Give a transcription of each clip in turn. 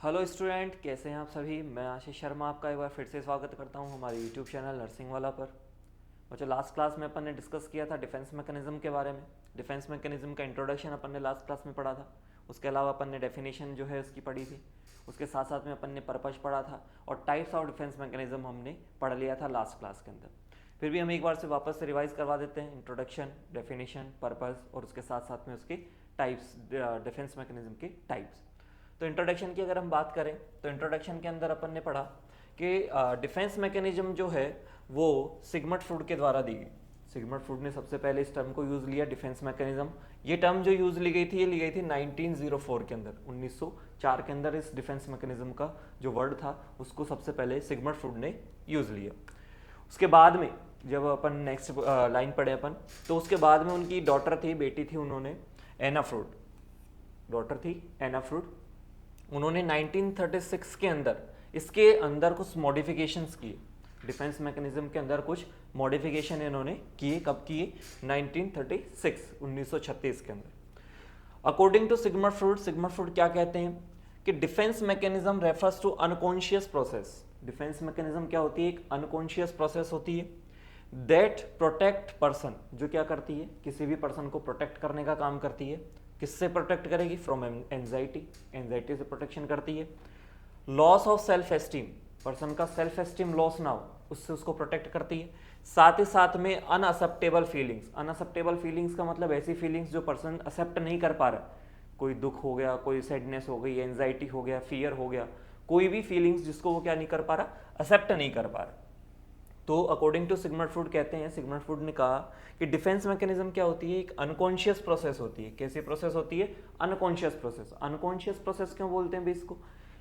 Hello student, कैसे हैं आप सभी। मैं आशीष शर्मा आपका एक बार फिर से स्वागत करता हूं हमारे यूट्यूब चैनल नर्सिंग वाला पर। बच्चों, लास्ट क्लास में अपन ने डिस्कस किया था डिफेंस मैकेनिज्म के बारे में। डिफेंस मैकेनिज्म का इंट्रोडक्शन अपन ने लास्ट क्लास में पढ़ा था। उसके अलावा अपन ने डेफिनेशन जो है उसकी पढ़ी थी। उसके साथ साथ में अपन ने पर्पज पढ़ा था और टाइप्स ऑफ डिफेंस मैकेनिज्म हमने पढ़ लिया था लास्ट क्लास के अंदर। फिर भी हम एक बार से वापस से रिवाइज करवा देते हैं इंट्रोडक्शन, डेफिनेशन, पर्पज और उसके साथ साथ में उसके टाइप्स, डिफेंस मैकेनिज्म के टाइप्स। तो इंट्रोडक्शन की अगर हम बात करें तो इंट्रोडक्शन के अंदर अपन ने पढ़ा कि डिफेंस मैकेनिज्म जो है वो सिगमंड फ्रूड के द्वारा दी गई। सिगमंड फ्रूड ने सबसे पहले इस टर्म को यूज़ लिया, डिफेंस मैकेनिज्म। ये टर्म जो यूज़ ली गई थी, ये ली गई थी 1904 के अंदर, 1904 के अंदर इस डिफेंस मैकेनिज्म का जो वर्ड था उसको सबसे पहले सिगमंड फ्रूड ने यूज़ लिया। उसके बाद में जब अपन नेक्स्ट लाइन पढ़े अपन, तो उसके बाद में उनकी डॉटर थी, बेटी थी, उन्होंने एना फ्रूड, डॉटर थी एना फ्रूड। उन्होंने 1936 के अंदर इसके अंदर कुछ मॉडिफिकेशंस किए। डिफेंस मैकेनिज्म के अंदर कुछ मॉडिफिकेशन इन्होंने किए। कब किए? 1936 के अंदर। अकॉर्डिंग टू सिगमंड फ्रूड क्या कहते हैं कि defence mechanism refers to unconscious process. Defence mechanism क्या होती है? एक अनकॉन्शियस प्रोसेस होती है दैट प्रोटेक्ट पर्सन, जो क्या करती है? किसी भी पर्सन को प्रोटेक्ट करने का काम करती है। किससे प्रोटेक्ट करेगी? फ्रॉम एंजाइटी, एंजाइटी से प्रोटेक्शन करती है। Loss of self esteem, person का सेल्फ एस्टीम लॉस ना हो, उससे उसको प्रोटेक्ट करती है। साथ ही साथ में अनअसेप्टेबल फीलिंग्स, अनअसेप्टेबल फीलिंग्स का मतलब ऐसी फीलिंग्स जो पर्सन एक्सेप्ट नहीं कर पा रहा, कोई दुख हो गया, कोई सैडनेस हो गई, एंजाइटी हो गया, फियर हो गया, कोई भी फीलिंग्स जिसको वो क्या नहीं कर पा रहा, एक्सेप्ट नहीं कर पा रहा। तो अकॉर्डिंग टू सिगमंड फ्रूड कहते हैं, सिगमंड फ्रूड ने कहा कि डिफेंस मैकेनिज्म क्या होती है? एक अनकॉन्शियस प्रोसेस होती है। कैसी प्रोसेस होती है? Unconscious process. अनकॉन्शियस प्रोसेस क्यों बोलते हैं भाई इसको?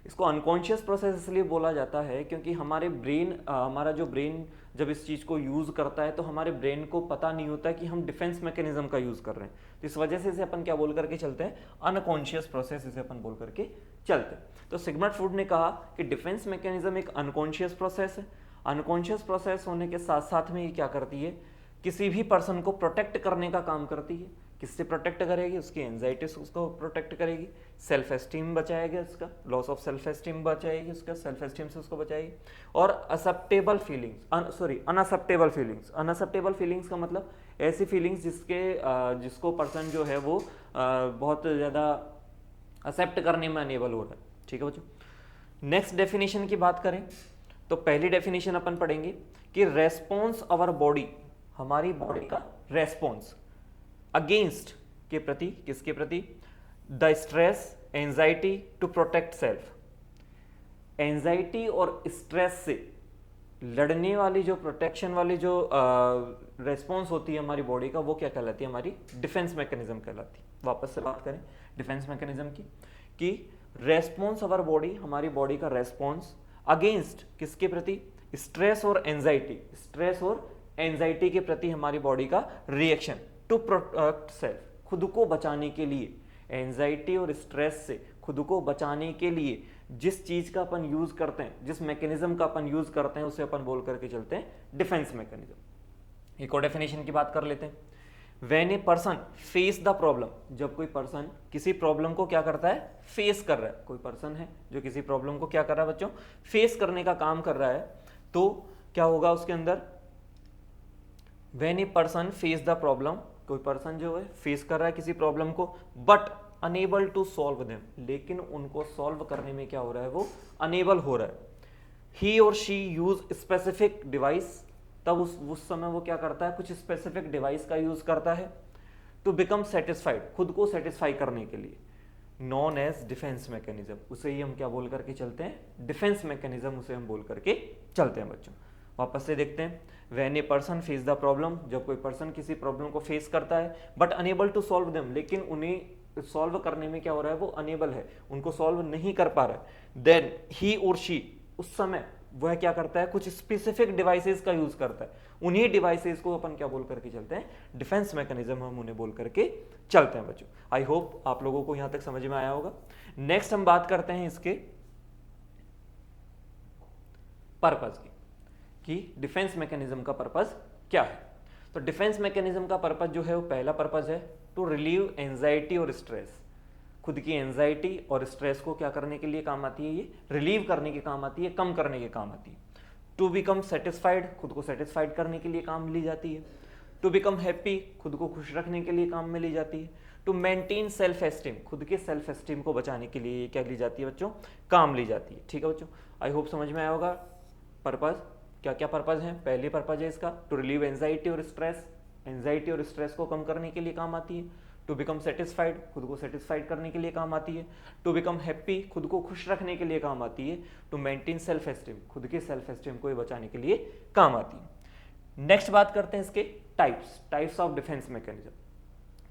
इसको अनकॉन्शियस प्रोसेस इसलिए बोला जाता है क्योंकि हमारे ब्रेन, हमारा जो ब्रेन जब इस चीज़ को यूज़ करता है तो हमारे ब्रेन को पता नहीं होता कि हम डिफेंस मैकेनिज्म का यूज़ कर रहे हैं। तो इस वजह से इसे अपन क्या बोल करके चलते हैं? अनकॉन्शियस प्रोसेस इसे अपन बोल करके चलते हैं। तो सिगमंड फ्रूड ने कहा कि डिफेंस मैकेनिज्म एक अनकॉन्शियस प्रोसेस है। अनकॉन्शियस प्रोसेस होने के साथ साथ में ये क्या करती है? किसी भी पर्सन को प्रोटेक्ट करने का काम करती है। किससे प्रोटेक्ट करेगी? उसकी एंजाइटी से उसको प्रोटेक्ट करेगी, सेल्फ एस्टीम बचाएगी, उसका लॉस ऑफ सेल्फ एस्टीम बचाएगी, उसका सेल्फ एस्टीम से उसको बचाएगी। और असेप्टेबल फीलिंग्स, अनअसेप्टेबल फीलिंग्स, अनअसेप्टेबल फीलिंग्स का मतलब ऐसी फीलिंग्स जिसको पर्सन जो है वो बहुत ज़्यादा एक्सेप्ट करने में अनेबल हो रहा है। ठीक है बच्चों, नेक्स्ट डेफिनेशन की बात करें तो पहली डेफिनेशन अपन पढ़ेंगे कि रेस्पॉन्स अवर बॉडी, हमारी बॉडी का रेस्पॉन्स अगेंस्ट के प्रति, किसके प्रति? The stress, anxiety to protect self. Anxiety और स्ट्रेस से लड़ने वाली जो प्रोटेक्शन वाली जो रेस्पॉन्स होती है हमारी बॉडी का, वो क्या कहलाती है? हमारी डिफेंस मैकेनिज्म कहलाती है। वापस से बात करें डिफेंस मैकेनिज्म की कि रेस्पॉन्स अवर बॉडी, हमारी बॉडी का रेस्पॉन्स अगेंस्ट किसके प्रति? स्ट्रेस और एंजाइटी, स्ट्रेस और एंजाइटी के प्रति हमारी बॉडी का रिएक्शन टू प्रोटेक्ट सेल्फ, खुद को बचाने के लिए। एंजाइटी और स्ट्रेस से खुद को बचाने के लिए जिस चीज का अपन यूज करते हैं, जिस मैकेनिज्म का अपन यूज करते हैं, उसे अपन बोल करके चलते हैं डिफेंस मैकेनिज्म। एक और डेफिनेशन की बात कर लेते हैं। When a person face the problem, जब कोई पर्सन किसी प्रॉब्लम को क्या करता है? फेस कर रहा है। कोई पर्सन है जो किसी प्रॉब्लम को क्या कर रहा है बच्चों? फेस करने का काम कर रहा है। तो क्या होगा उसके अंदर? When a person face the problem, कोई पर्सन जो है फेस कर रहा है किसी प्रॉब्लम को, but unable to solve them, लेकिन उनको सॉल्व करने में क्या हो रहा है? वो अनेबल हो रहा है। ही और शी यूज स्पेसिफिक डिवाइस, तब उस समय वो क्या करता है? कुछ स्पेसिफिक डिवाइस का यूज करता है टू बिकम सेटिस्फाइड, खुद को सेटिस्फाई करने के लिए। नॉन एज डिफेंस मैकेनिज्म, उसे ही हम क्या बोल करके चलते हैं? डिफेंस मैकेनिज्म उसे हम बोल करके चलते हैं बच्चों। वापस से देखते हैं। When a person face the problem, जब कोई पर्सन किसी प्रॉब्लम को फेस करता है but unable to solve them, लेकिन उन्हें सॉल्व करने में क्या हो रहा है? वो अनेबल है, उनको सॉल्व नहीं कर पा रहा है। देन ही और शी, उस समय वह क्या करता है? कुछ स्पेसिफिक डिवाइसेस का यूज करता है। उन्हीं डिवाइसेस को अपन क्या बोल करके चलते हैं? डिफेंस मैकेनिज्म हम उन्हें बोल करके चलते हैं बच्चों। आई होप आप लोगों को यहां तक समझ में आया होगा। नेक्स्ट हम बात करते हैं इसके पर्पज की, कि डिफेंस मैकेनिज्म का पर्पज क्या है। तो डिफेंस मैकेनिज्म का पर्पज जो है वो पहला पर्पज है टू रिलीव एंजाइटी और स्ट्रेस, खुद की एंजाइटी और स्ट्रेस को क्या करने के लिए काम आती है, ये रिलीव करने के काम आती है, कम करने के काम आती है। टू बिकम सेटिस्फाइड, खुद को सेटिस्फाइड करने के लिए काम में ली जाती है। टू बिकम हैप्पी, खुद को खुश रखने के लिए काम में ली जाती है। टू मेंटेन सेल्फ एस्टीम, खुद के सेल्फ एस्टीम को बचाने के लिए क्या ली जाती है बच्चों, काम ली जाती है। ठीक है बच्चों, आई होप समझ में आया होगा। पर्पज, क्या क्या पर्पज है? पहली पर्पज है इसका टू रिलीव एंजाइटी और स्ट्रेस, एंजाइटी और स्ट्रेस को कम करने के लिए काम आती है। टू बिकम सेटिस्फाइड, खुद को सेटिस्फाइड करने के लिए काम आती है। टू बिकम हैप्पी, खुद को खुश रखने के लिए काम आती है। टू मेंटेन सेल्फ एस्टीम, खुद के सेल्फ एस्टीम को बचाने के लिए काम आती है। नेक्स्ट बात करते हैं इसके टाइप्स ऑफ डिफेंस मैकेनिज्म।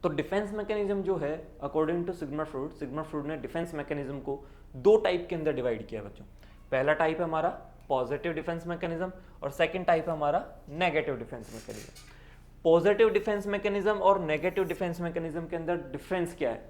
तो डिफेंस मैकेनिज्म जो है अकॉर्डिंग टू सिग्मंड फ्रूड ने डिफेंस मैकेनिज्म को दो टाइप के अंदर डिवाइड किया बच्चों। पहला टाइप है हमारा पॉजिटिव डिफेंस मैकेनिज्म और सेकंड टाइप है हमारा negative defence mechanism. Positive defence mechanism और नेगेटिव डिफेंस मैकेनिज्म के अंदर डिफरेंस क्या है?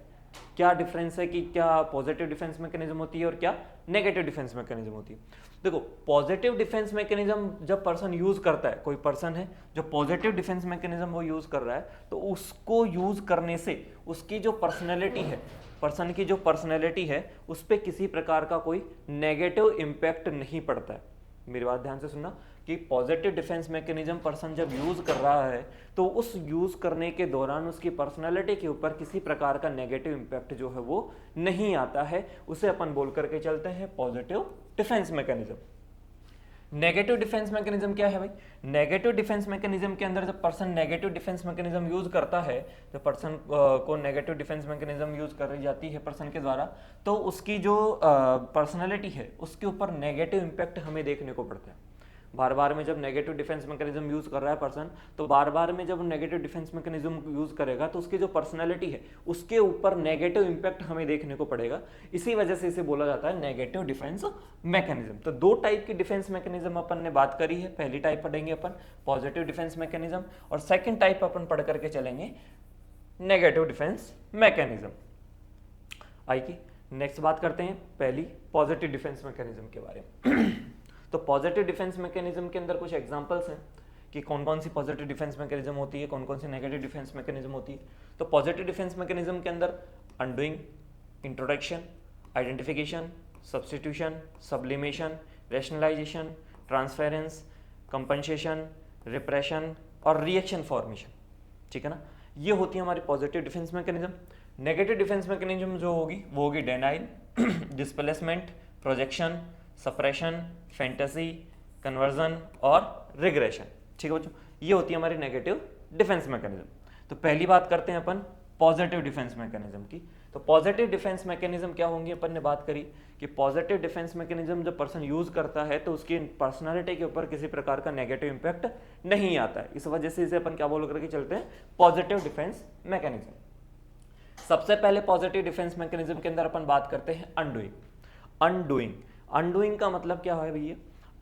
क्या डिफरेंस है कि क्या पॉजिटिव डिफेंस मैकेनिज्म होती है और क्या नेगेटिव डिफेंस मैकेनिज्म होती है? देखो, पॉजिटिव डिफेंस मैकेनिज्म जब पर्सन यूज करता है, कोई पर्सन है जो पॉजिटिव डिफेंस मैकेनिज्म वो यूज कर रहा है, तो उसको यूज करने से उसकी जो पर्सनैलिटी है, पर्सन की जो पर्सनैलिटी है, उस पर किसी प्रकार का कोई नेगेटिव इम्पैक्ट नहीं पड़ता है। मेरी बात ध्यान से सुनना कि पॉजिटिव डिफेंस मैकेनिज्म पर्सन जब यूज कर रहा है तो उस यूज करने के दौरान उसकी पर्सनालिटी के ऊपर किसी प्रकार का नेगेटिव इंपैक्ट जो है वो नहीं आता है। उसे अपन बोल करके चलते हैं positive defence mechanism. Negative defence mechanism क्या है भाई? नेगेटिव डिफेंस मैकेनिज्म के अंदर जब person negative defence mechanism use करता है, जब पर्सन को नेगेटिव डिफेंस मैकेनिज्म यूज करी जाती है पर्सन के द्वारा, तो उसकी जो पर्सनैलिटी है उसके ऊपर नेगेटिव इंपैक्ट हमें देखने को पड़ता है। बार बार में जब नेगेटिव डिफेंस मैकेनिज्म यूज कर रहा है पर्सन, तो बार बार में जब नेगेटिव डिफेंस मैकेनिज्म यूज करेगा तो उसकी जो पर्सनैलिटी है उसके ऊपर नेगेटिव इंपैक्ट हमें देखने को पड़ेगा। इसी वजह से इसे बोला जाता है नेगेटिव डिफेंस मैकेनिज्म। तो दो टाइप की डिफेंस मैकेनिज्म अपन ने बात करी है। पहली टाइप पढ़ेंगे अपन पॉजिटिव डिफेंस मैकेनिज्म और सेकेंड टाइप अपन पढ़ करके चलेंगे नेगेटिव डिफेंस मैकेनिज्म। आइए नेक्स्ट बात करते हैं पहली पॉजिटिव डिफेंस मैकेनिज्म के बारे में। तो पॉजिटिव डिफेंस मैकेनिज्म के अंदर कुछ एग्जांपल्स हैं कि कौन कौन सी पॉजिटिव डिफेंस मैकेनिज्म होती है, कौन कौन सी नेगेटिव डिफेंस मैकेनिज्म होती है। तो पॉजिटिव डिफेंस मैकेनिज्म के अंदर undoing, introduction, identification, substitution, sublimation, rationalisation, transference, compensation, repression और रिएक्शन फॉर्मेशन। ठीक है ना, ये होती है हमारी positive defence mechanism. Negative defence mechanism जो होगी वो होगी denial, displacement, projection, suppression, fantasy, conversion और रिग्रेशन। ठीक है बच्चों, ये होती है हमारी नेगेटिव डिफेंस मैकेनिज्म। तो पहली बात करते हैं अपन पॉजिटिव डिफेंस मैकेनिज्म की। तो पॉजिटिव डिफेंस मैकेनिज्म क्या होंगी, अपन ने बात करी कि पॉजिटिव डिफेंस मैकेनिज्म जब पर्सन यूज करता है तो उसकी पर्सनालिटी के ऊपर किसी प्रकार का नेगेटिव इंपैक्ट नहीं आता है। इस वजह से इसे अपन क्या बोल करके चलते हैं, पॉजिटिव डिफेंस मैकेनिज्म। सबसे पहले पॉजिटिव डिफेंस मैकेनिज्म के अंदर अपन बात करते हैं अनडूइंग। अनडूइंग का मतलब क्या है भैया?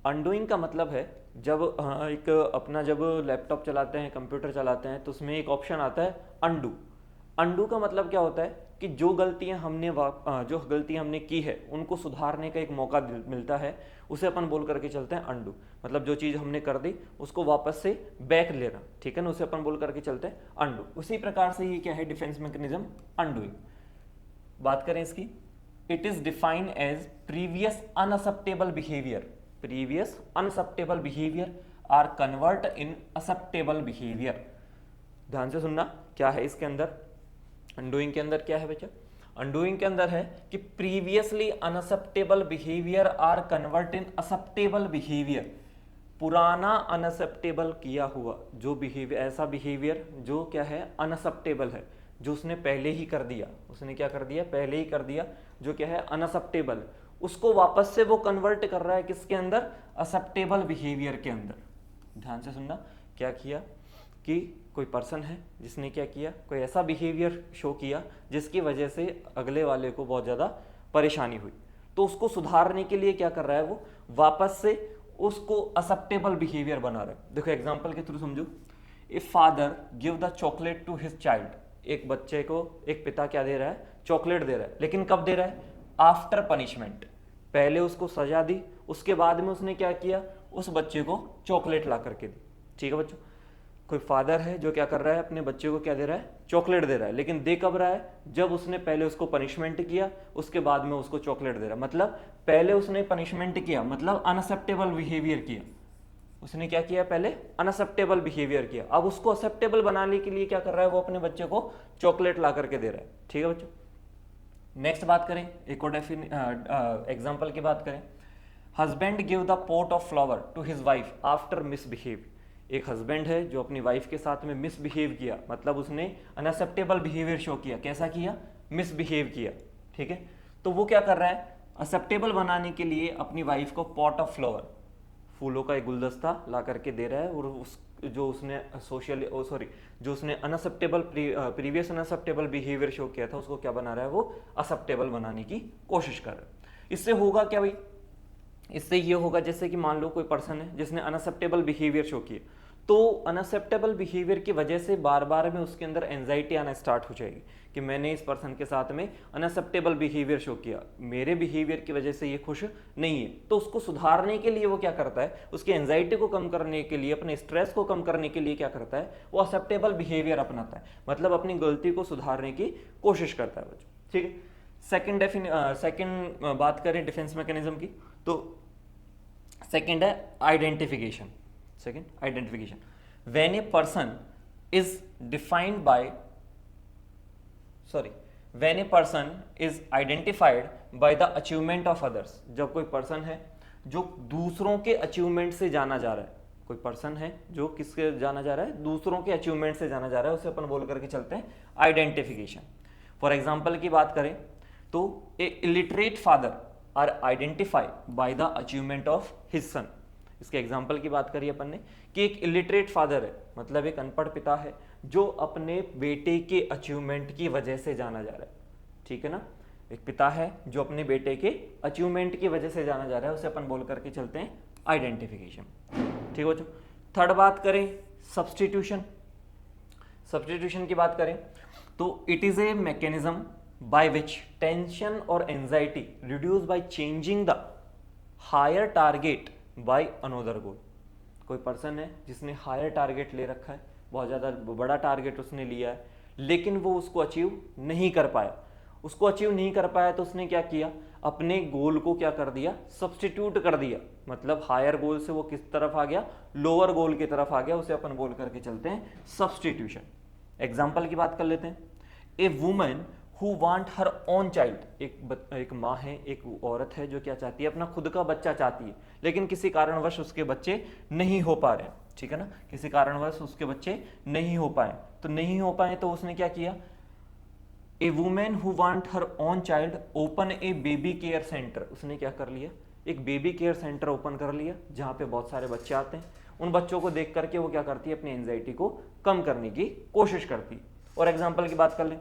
अनडूइंग का मतलब है जब एक अपना जब लैपटॉप चलाते हैं, कंप्यूटर चलाते हैं, तो उसमें एक ऑप्शन आता है अनडू। अनडू का मतलब क्या होता है कि जो गलतियां हमने की है उनको सुधारने का एक मौका मिलता है, उसे अपन बोल करके चलते हैं अनडू। मतलब जो चीज़ हमने कर दी उसको वापस से बैक लेना, ठीक है ना, उसे अपन बोल करके चलते हैं अनडू। उसी प्रकार से ये क्या है डिफेंस मैकेनिज्म अनडूइंग। बात करें इसकी, it is defined as previous unacceptable behaviour are convert in acceptable behaviour. ध्यान से सुनना, क्या है इसके अंदर अनडूइंग के अंदर क्या है बच्चा? अनडूइंग के अंदर है कि previously unacceptable behaviour are convert in acceptable behaviour. पुराना अनअक्सेप्टेबल किया हुआ जो बिहेवियर, ऐसा बिहेवियर जो क्या है अनअक्सेप्टेबल है, जो उसने पहले ही कर दिया, उसने क्या कर दिया, पहले ही कर दिया, जो क्या है अनअक्सेप्टेबल, उसको वापस से वो कन्वर्ट कर रहा है किसके अंदर, एक्सेप्टेबल बिहेवियर के अंदर। ध्यान से सुनना, क्या किया कि कोई पर्सन है जिसने क्या किया, कोई ऐसा बिहेवियर शो किया जिसकी वजह से अगले वाले को बहुत ज़्यादा परेशानी हुई, तो उसको सुधारने के लिए क्या कर रहा है, वो वापस से उसको एक्सेप्टेबल बिहेवियर बना रहा है। देखो एग्जाम्पल के थ्रू समझो, if father give the chocolate to his child, एक बच्चे को एक पिता क्या दे रहा है, चॉकलेट दे रहा है, लेकिन कब दे रहा है, आफ्टर पनिशमेंट। पहले उसको सजा दी, उसके बाद में उसने क्या किया, उस बच्चे को चॉकलेट ला करके दी। ठीक है बच्चों, कोई फादर है जो क्या कर रहा है, अपने बच्चे को क्या दे रहा है, चॉकलेट दे रहा है, लेकिन दे कब रहा है, जब उसने पहले उसको पनिशमेंट किया, उसके बाद में उसको चॉकलेट दे रहा है। मतलब पहले उसने पनिशमेंट किया, मतलब अनअक्सेप्टेबल बिहेवियर किया, उसने क्या किया, पहले अनअक्सेप्टेबल बिहेवियर किया, अब उसको एक्सेप्टेबल बनाने के लिए क्या कर रहा है, वो अपने बच्चे को चॉकलेट ला करके दे रहा है। ठीक है बच्चों, नेक्स्ट बात करें, एक और एग्जाम्पल की बात करें। Husband give the pot of flower to his wife after misbehave. एक हस्बैंड है जो अपनी वाइफ के साथ में मिसबिहेव किया, मतलब उसने अनएक्सेप्टेबल बिहेवियर शो किया। कैसा किया, मिसबिहेव किया। ठीक है, तो वो क्या कर रहा है, एक्सेप्टेबल बनाने के लिए अपनी वाइफ को पॉट ऑफ फ्लावर, फूलों का एक गुलदस्ता ला करके दे रहा है, और उस जो उसने जो उसने unacceptable previous unacceptable behaviour show किया था, उसको क्या बना रहा है, वो एक्सेप्टेबल बनाने की कोशिश कर रहा है। इससे होगा क्या भाई, इससे ये होगा जैसे कि मान लो कोई पर्सन है जिसने अनएक्सेप्टेबल बिहेवियर शो किया, तो अनएक्सेप्टेबल बिहेवियर की वजह से बार बार में उसके अंदर एंजाइटी आना स्टार्ट हो जाएगी कि मैंने इस पर्सन के साथ में अनएक्सेप्टेबल बिहेवियर शो किया, मेरे बिहेवियर की वजह से ये खुश नहीं है। तो उसको सुधारने के लिए वो क्या करता है, उसकी एंजाइटी को कम करने के लिए, अपने स्ट्रेस को कम करने के लिए क्या करता है, वो एक्सेप्टेबल बिहेवियर अपनाता है, मतलब अपनी गलती को सुधारने की कोशिश करता है बच्चों। ठीक है, सेकंड बात करें डिफेंस मैकेनिज्म की, तो सेकंड है identification. Second identification, when a person is defined by when a person is identified by the achievement of others. जब कोई पर्सन है जो दूसरों के अचीवमेंट से जाना जा रहा है, कोई पर्सन है जो किसके जाना जा रहा है, दूसरों के अचीवमेंट से जाना जा रहा है, उसे अपन बोल करके चलते हैं आइडेंटिफिकेशन। फॉर एग्जाम्पल की बात करें तो a illiterate father are identify by the achievement of his son. इसके एग्जाम्पल की बात करिए अपन ने कि एक इलिटरेट फादर है, मतलब एक अनपढ़ पिता है जो अपने बेटे के अचीवमेंट की वजह से जाना जा रहा है। ठीक है ना, एक पिता है जो अपने बेटे के अचीवमेंट की वजह से जाना जा रहा है, उसे अपन बोल करके चलते हैं आइडेंटिफिकेशन। ठीक है बच्चों, थर्ड बात करें सब्स्टिट्यूशन। सब्स्टिट्यूशन की बात करें तो it is a mechanism by which tension or anxiety reduce by changing the higher target by another goal। कोई पर्सन है जिसने हायर टारगेट ले रखा है, बहुत ज़्यादा बड़ा टारगेट उसने लिया है, लेकिन वो उसको अचीव नहीं कर पाया। उसको अचीव नहीं कर पाया तो उसने क्या किया, अपने गोल को क्या कर दिया, सब्स्टिट्यूट कर दिया, मतलब हायर गोल से वो किस तरफ आ गया, लोअर गोल की तरफ आ गया, उसे अपन बोल करके चलते हैं सब्स्टिट्यूशन। एग्जाम्पल की बात कर लेते हैं, a woman who want her own child. एक माँ है, एक औरत है जो क्या चाहती है, अपना खुद का बच्चा चाहती है, लेकिन किसी कारणवश उसके बच्चे नहीं हो पा रहे। ठीक है ना, किसी कारणवश उसके बच्चे नहीं हो पाए, तो नहीं हो पाए तो उसने क्या किया, a women who want her own child open a baby care centre. उसने क्या कर लिया, एक बेबी केयर सेंटर ओपन कर लिया जहाँ पे बहुत सारे बच्चे आते हैं। उन बच्चों को देख करके वो क्या करती है, अपनी एंजाइटी को कम करने की कोशिश करती है। और एग्जाम्पल की बात कर लें,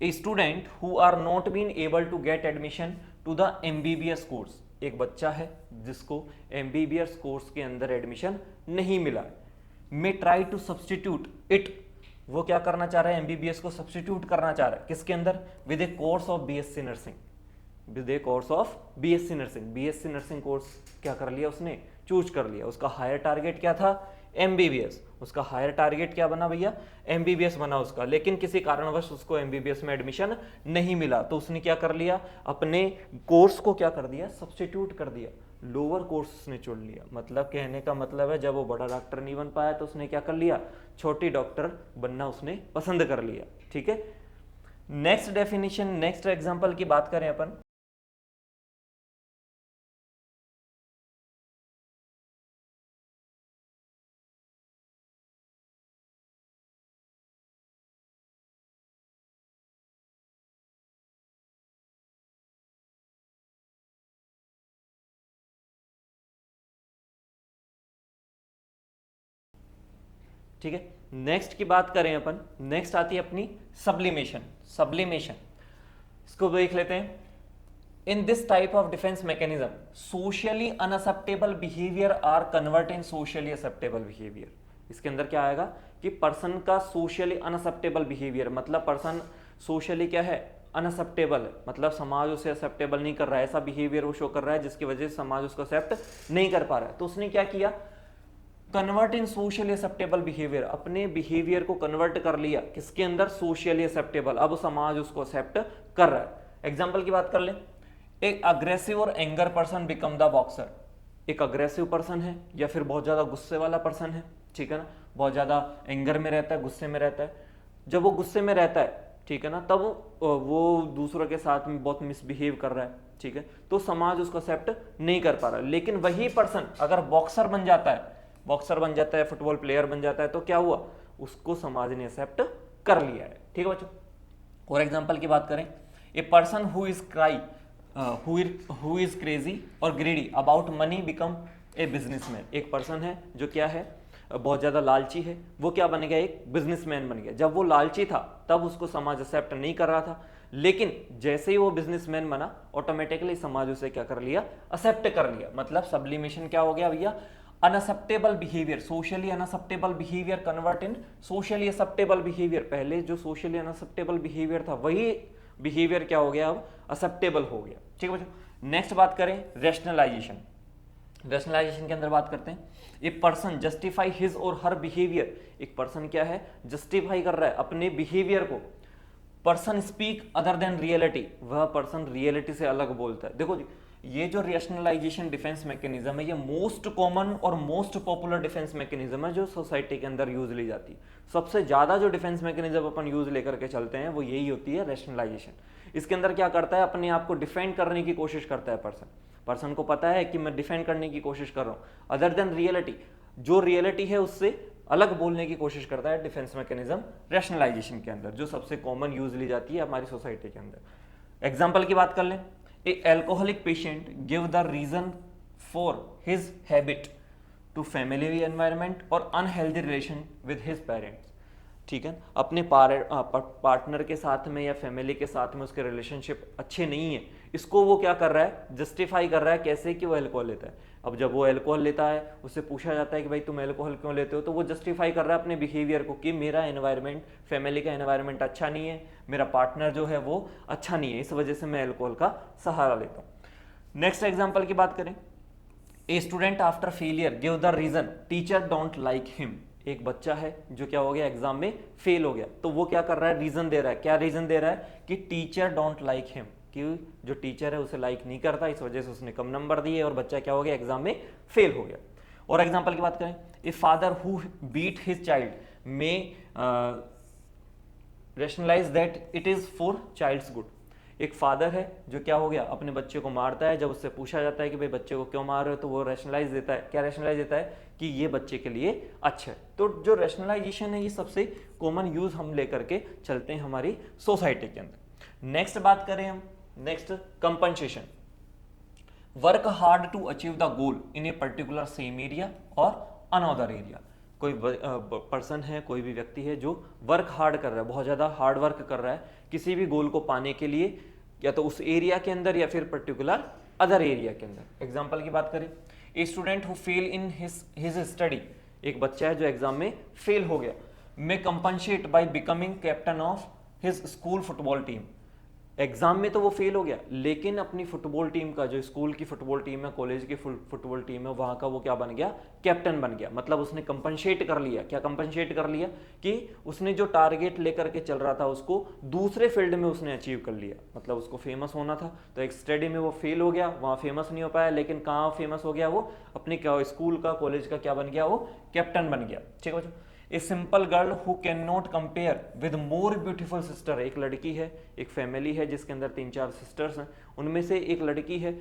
A student who are not been able to get admission to the MBBS course। एक बच्चा है जिसको MBBS कोर्स के अंदर एडमिशन नहीं मिला, may try to substitute it। वो क्या करना चाह रहा है, MBBS को सब्स्टिट्यूट करना चाह रहा है, किसके अंदर, with A course of BSc nursing. With A course of BSc nursing, BSc nursing course क्या कर लिया उसने, चूज कर लिया। उसका हायर टारगेट क्या था, MBBS। उसका हायर टारगेट क्या बना भैया, MBBS बना उसका, लेकिन किसी कारणवश उसको MBBS में एडमिशन नहीं मिला, तो उसने क्या कर लिया, अपने कोर्स को क्या कर दिया, सब्स्टिट्यूट कर दिया, लोअर कोर्स उसने चुन लिया। मतलब कहने का मतलब है, जब वो बड़ा डॉक्टर नहीं बन पाया तो उसने क्या कर लिया, छोटी डॉक्टर बनना उसने पसंद कर लिया। ठीक है, नेक्स्ट डेफिनेशन, नेक्स्ट एग्जाम्पल की बात करें अपन, ठीक है। नेक्स्ट की बात करें अपन, नेक्स्ट आती है अपनी सब्लिमेशन। सब्लिमेशन इसको देख लेते हैं। In this type of defence mechanism socially unacceptable behaviour are convert in socially acceptable behaviour. इसके अंदर क्या आएगा कि पर्सन का सोशली अनअक्सेप्टेबल बिहेवियर, मतलब पर्सन सोशली क्या है, अनअक्सेप्टेबल है, मतलब समाज उसे एक्सेप्टेबल नहीं कर रहा है, ऐसा बिहेवियर वो शो कर रहा है जिसकी वजह से समाज उसको एक्सेप्ट नहीं कर पा रहा है। तो उसने क्या किया, convert in socially acceptable behaviour, अपने बिहेवियर को कन्वर्ट कर लिया किसके अंदर, सोशली एक्सेप्टेबल, अब समाज उसको एक्सेप्ट कर रहा है। एग्जांपल की बात कर ले, एक अग्रेसिव और anger person become the boxer, एक अग्रेसिव पर्सन है या फिर बहुत ज्यादा गुस्से वाला पर्सन है, ठीक है ना, बहुत ज्यादा एंगर में रहता है, गुस्से में रहता है। जब वो गुस्से में रहता है, ठीक है ना, तब वो दूसरों के साथ में बहुत मिसबिहेव कर रहा है, ठीक है, तो समाज उसको एक्सेप्ट नहीं कर पा रहा। लेकिन वही पर्सन अगर बॉक्सर बन जाता है, फुटबॉल प्लेयर बन जाता है, तो क्या हुआ, उसको समाज ने एक्सेप्ट कर लिया है, ठीक है बच्चों। और एग्जांपल की बात करें, a person who is crazy और greedy about money become a businessman, एक पर्सन है जो क्या है, बहुत ज्यादा लालची है, वो क्या बन गया, एक बिजनेसमैन बन गया। जब वो लालची था तब उसको समाज एक्सेप्ट नहीं कर रहा था, लेकिन जैसे ही वो बिजनेसमैन बना ऑटोमेटिकली समाज उसे क्या कर लिया, एक्सेप्ट कर लिया। मतलब सब्लिमेशन क्या हो गया भैया, unacceptable behaviour, socially unacceptable behaviour convert in socially acceptable behaviour. पहले जो सोशली अनएक्सेप्टेबल बिहेवियर था वही बिहेवियर क्या हो गया, अब एक्सेप्टेबल हो गया, ठीक है बच्चों। नेक्स्ट बात करें रैशनलाइजेशन, रैशनलाइजेशन के अंदर बात करते हैं, ए पर्सन जस्टिफाई हिज और हर बिहेवियर, एक पर्सन क्या है, जस्टिफाई कर रहा है अपने बिहेवियर को। Person speak other than reality, वह पर्सन रियलिटी से अलग बोलता है। देखो जी, ये जो रैशनलाइजेशन डिफेंस मैकेनिज्म है, ये मोस्ट कॉमन और मोस्ट पॉपुलर डिफेंस मैकेनिज्म है जो सोसाइटी के अंदर यूज ली जाती है। सबसे ज्यादा जो डिफेंस मैकेनिज्म अपन यूज लेकर के चलते हैं वो यही होती है, रैशनलाइजेशन। इसके अंदर क्या करता है, अपने आप को डिफेंड करने की कोशिश करता है पर्सन को पता है कि मैं डिफेंड करने की कोशिश कर रहा हूं, अदर देन रियलिटी, जो रियलिटी है उससे अलग बोलने की कोशिश करता है डिफेंस मैकेनिज्म रैशनलाइजेशन के अंदर, जो सबसे कॉमन यूज ली जाती है हमारी सोसाइटी के अंदर। एग्जाम्पल की बात कर लें, a alcoholic patient give the reason for his habit to family environment और unhealthy relation with his parents, ठीक है, अपने पार्टनर के साथ में या फैमिली के साथ में उसके रिलेशनशिप अच्छे नहीं है, इसको वो क्या कर रहा है, जस्टिफाई कर रहा है, कैसे कि वो अल्कोहल लेता है। अब जब वो अल्कोहल लेता है, उससे पूछा जाता है कि भाई तुम अल्कोहल क्यों लेते हो, तो वो जस्टिफाई कर रहा है अपने बिहेवियर को कि मेरा एनवायरनमेंट, फैमिली का एनवायरनमेंट अच्छा नहीं है, मेरा पार्टनर जो है वो अच्छा नहीं है, इस वजह से मैं अल्कोहल का सहारा लेता हूँ। नेक्स्ट एग्जाम्पल की बात करें, a student after failure give the reason teacher don't like him, एक बच्चा है जो क्या हो गया, एग्जाम में फेल हो गया, तो वो क्या कर रहा है, रीजन दे रहा है। क्या रीजन दे रहा है कि टीचर डोंट लाइक हिम, कि जो टीचर है उसे लाइक नहीं करता, इस वजह से उसने कम नंबर दिए और बच्चा क्या हो गया, एग्जाम में फेल हो गया। और एग्जाम्पल की बात करें, a father who beat his child may rationalise that it is for child's good, एक फादर है जो क्या हो गया, अपने बच्चे को मारता है, जब उससे पूछा जाता है कि भाई बच्चे को क्यों मार रहे हो, तो वो रैशनलाइज देता है, क्या रैशनलाइज देता है कि ये बच्चे के लिए अच्छा है। तो जो रैशनलाइजेशन है ये सबसे कॉमन यूज हम लेकर के चलते हैं हमारी सोसाइटी के अंदर। नेक्स्ट बात करें हम, next compensation, work hard to achieve the goal in a particular same area और अनअदर एरिया, कोई पर्सन है, कोई भी व्यक्ति है जो वर्क हार्ड कर रहा है, बहुत ज्यादा हार्ड वर्क कर रहा है किसी भी गोल को पाने के लिए, या तो उस एरिया के अंदर या फिर पर्टिकुलर अदर एरिया के अंदर। एग्जांपल की बात करें, a student who fail in his study, एक बच्चा है जो एग्जाम में फेल हो गया, may compensate by becoming captain of his school football team, exam में तो वो फेल हो गया, लेकिन अपनी फुटबॉल टीम का, जो स्कूल की फुटबॉल टीम है, कॉलेज की फुटबॉल टीम है, वहां का वो क्या बन गया, कैप्टन बन गया। मतलब उसने कंपनसेट कर लिया, क्या कंपनसेट कर लिया कि उसने जो टारगेट लेकर के चल रहा था उसको दूसरे फील्ड में उसने अचीव कर लिया। मतलब उसको फेमस होना था, तो एक स्टडी में वो फेल हो गया, वहां फेमस नहीं हो पाया, लेकिन कहाँ फेमस हो गया, वो अपने स्कूल का, कॉलेज का क्या बन गया, वो कैप्टन बन गया, ठीक है बच्चों। A simple girl who can not compare with more beautiful sister, एक लड़की है, एक फैमिली है जिसके अंदर 3-4 सिस्टर्स हैं, उनमें से एक लड़की है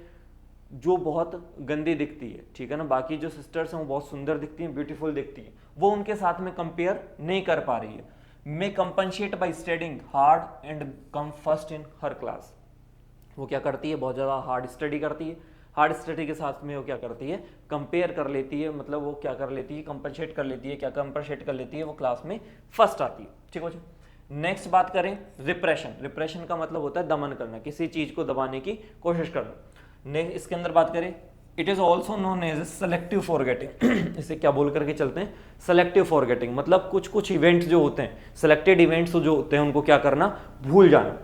जो बहुत गंदी दिखती है, ठीक है ना, बाकी जो सिस्टर्स हैं वो बहुत सुंदर दिखती हैं, ब्यूटीफुल दिखती हैं, वो उनके साथ में कंपेयर नहीं कर पा रही है। May compensate by studying hard and come first in her class, वो क्या करती है, बहुत ज़्यादा हार्ड स्टडी करती है, हार्ड स्टडी के साथ में वो क्या करती है, कंपेयर कर लेती है, मतलब वो क्या कर लेती है, कंपनसेट कर लेती है, क्या कंपनसेट कर लेती है, वो क्लास में फर्स्ट आती है, ठीक है। नेक्स्ट बात करें रिप्रेशन, रिप्रेशन का मतलब होता है दमन करना, किसी चीज को दबाने की कोशिश करना। नेक्स्ट इसके अंदर बात करें, it is also known as selective forgetting, इसे क्या बोल करके चलते हैं, सेलेक्टिव फॉरगेटिंग, मतलब कुछ कुछ इवेंट्स जो होते हैं, सेलेक्टेड इवेंट्स जो होते हैं उनको क्या करना, भूल जाना।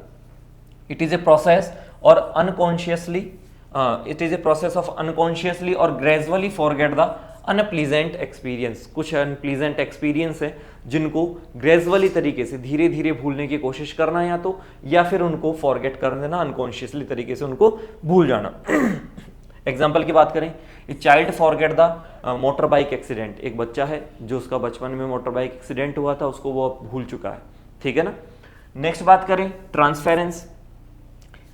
इट इज ए प्रोसेस और unconsciously it is a process of unconsciously और gradually forget the unpleasant experience, कुछ अनप्लीजेंट एक्सपीरियंस है जिनको ग्रेजुअली तरीके से धीरे धीरे भूलने की कोशिश करना या फिर उनको फॉरगेट कर देना, अनकॉन्शियसली तरीके से उनको भूल जाना। एग्जाम्पल की बात करें, a child forget the motor bike accident, एक बच्चा है जो उसका बचपन में मोटर बाइक एक्सीडेंट हुआ था, उसको वो अब भूल चुका है, ठीक है ना। नेक्स्ट बात करें transference,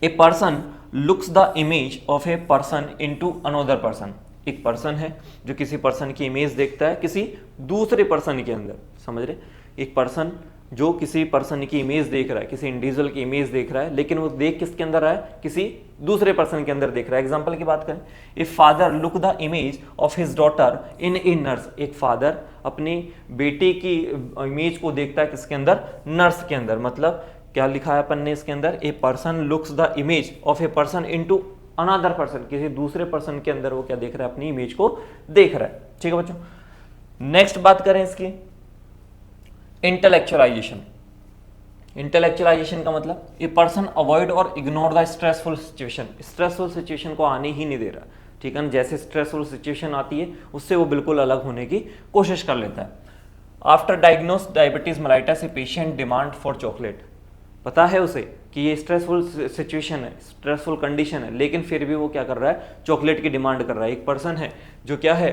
a person looks the image of a person into another person, एक पर्सन है जो किसी पर्सन की इमेज देखता है किसी दूसरे पर्सन के अंदर, समझ रहे, एक पर्सन जो किसी पर्सन की इमेज देख रहा है, किसी इंडिविजुअल की इमेज देख रहा है, लेकिन वो देख किसके अंदर रहा है, किसी दूसरे पर्सन के अंदर देख रहा है। एग्जांपल की बात करें, if father look the image of his daughter in a nurse, एक फादर अपनी बेटी की इमेज को देखता है किसके अंदर, नर्स के अंदर। मतलब क्या लिखा है अपन ने इसके अंदर, a person looks the image of a person into another person, किसी दूसरे पर्सन के अंदर वो क्या देख रहा है, अपनी इमेज को देख रहा है, ठीक है बच्चों। नेक्स्ट बात करें इसकी इंटेलेक्चुअलाइजेशन। इंटेलेक्चुअलाइजेशन का मतलब ए पर्सन अवॉइड और ignore the stressful situation, stressful situation को आने ही नहीं दे रहा, ठीक है ना। जैसे स्ट्रेसफुल सिचुएशन आती है उससे वो बिल्कुल अलग होने की कोशिश कर लेता है। After diagnose diabetes mellitus a patient demand for chocolate, पता है उसे कि ये स्ट्रेसफुल सिचुएशन है, स्ट्रेसफुल कंडीशन है, लेकिन फिर भी वो क्या कर रहा है, चॉकलेट की डिमांड कर रहा है। एक पर्सन है जो क्या है,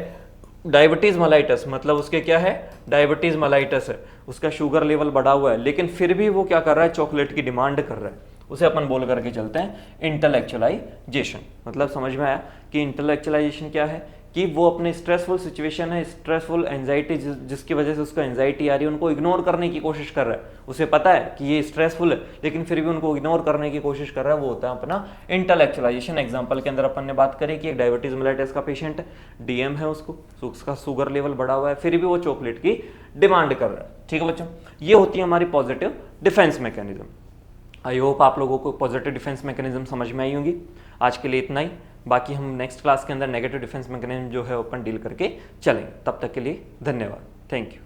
डायबिटीज मेलाइटस, मतलब उसके क्या है, डायबिटीज मेलाइटस है, उसका शुगर लेवल बढ़ा हुआ है, लेकिन फिर भी वो क्या कर रहा है, चॉकलेट की डिमांड कर रहा है, उसे अपन बोल करके चलते हैं इंटेलेक्चुअलाइजेशन। मतलब समझ में आया कि इंटेलेक्चुअलाइजेशन क्या है, कि वो अपने स्ट्रेसफुल सिचुएशन है, स्ट्रेसफुल एंजाइटी जिसकी वजह से उसको एंजाइटी आ रही है, उनको इग्नोर करने की कोशिश कर रहा है। उसे पता है कि ये स्ट्रेसफुल है, लेकिन फिर भी उनको इग्नोर करने की कोशिश कर रहा है, वो होता है अपना इंटेलेक्चुअलाइजेशन। एग्जांपल के अंदर अपन ने बात करी कि एक डायबिटीज मेलाइटस का पेशेंट है, डीएम है, उसका शुगर लेवल बढ़ा हुआ है, फिर भी वो चॉकलेट की डिमांड कर रहा है, ठीक है बच्चों। ये होती है हमारी positive defence mechanism. I hope आप लोगों को पॉजिटिव डिफेंस मैकेनिज्म समझ में आई होंगी। आज के लिए इतना ही, बाकी हम नेक्स्ट क्लास के अंदर नेगेटिव डिफेंस मैकेनिज्म जो है ओपन डील करके चलेंगे। तब तक के लिए धन्यवाद, थैंक यू।